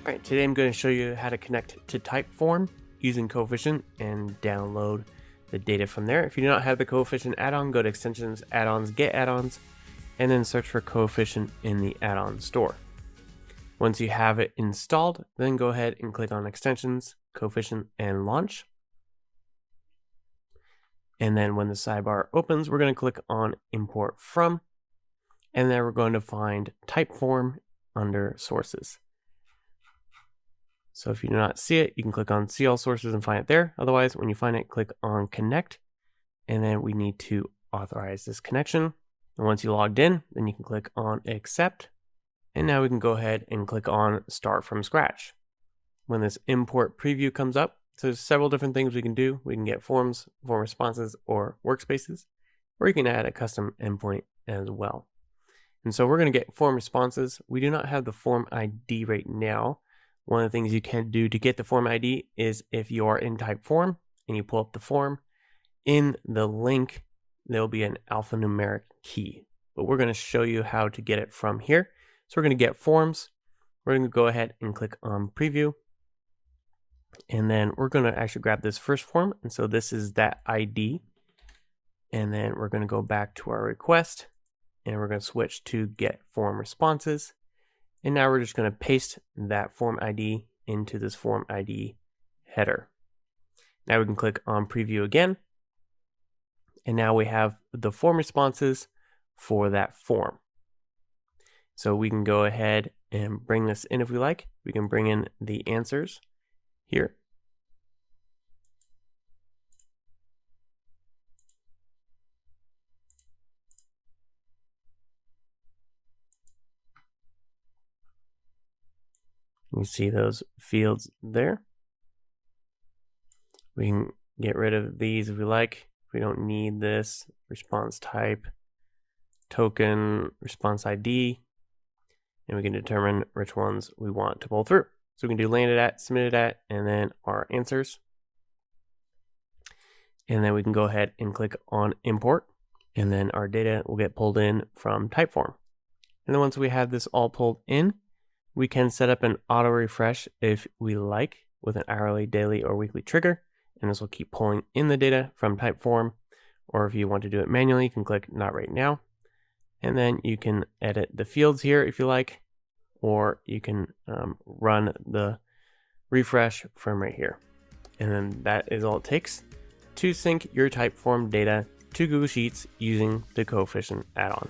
All right, today I'm going to show you how to connect to Typeform using Coefficient and download the data from there. If you do not have the Coefficient add-on, go to Extensions, Add-ons, Get Add-ons, and then search for Coefficient in the add-on store. Once you have it installed, then go ahead and click on Extensions, Coefficient, and Launch. And then when the sidebar opens, we're going to click on Import From, and then we're going to find Typeform under Sources. So if you do not see it, you can click on See All Sources and find it there. Otherwise, when you find it, click on Connect, and then we need to authorize this connection. And once you logged in, then you can click on Accept, and now we can go ahead and click on Start from Scratch. When this import preview comes up, so there's several different things we can do. We can get forms, form responses, or workspaces, or you can add a custom endpoint as well. And so we're going to get form responses. We do not have the form ID right now. One of the things you can do to get the form ID is if you are in Typeform and you pull up the form, in the link, there'll be an alphanumeric key. But we're going to show you how to get it from here. So we're going to get forms. We're going to go ahead and click on Preview. And then we're going to actually grab this first form. And so this is that ID. And then we're going to go back to our request. And we're going to switch to Get Form Responses. And now we're just going to paste that form ID into this form ID header. Now we can click on Preview again. And now we have the form responses for that form. So we can go ahead and bring this in if we like. We can bring in the answers here. You see those fields there. We can get rid of these if we like. If we don't need this, response type, token, response ID, and we can determine which ones we want to pull through. So we can do landed at, submitted at, and then our answers. And then we can go ahead and click on import, and then our data will get pulled in from Typeform. And then once we have this all pulled in, we can set up an auto refresh if we like with an hourly, daily, or weekly trigger. And this will keep pulling in the data from Typeform. Or if you want to do it manually, you can click Not Right Now. And then you can edit the fields here if you like, or you can run the refresh from right here. And then that is all it takes to sync your Typeform data to Google Sheets using the Coefficient add-on.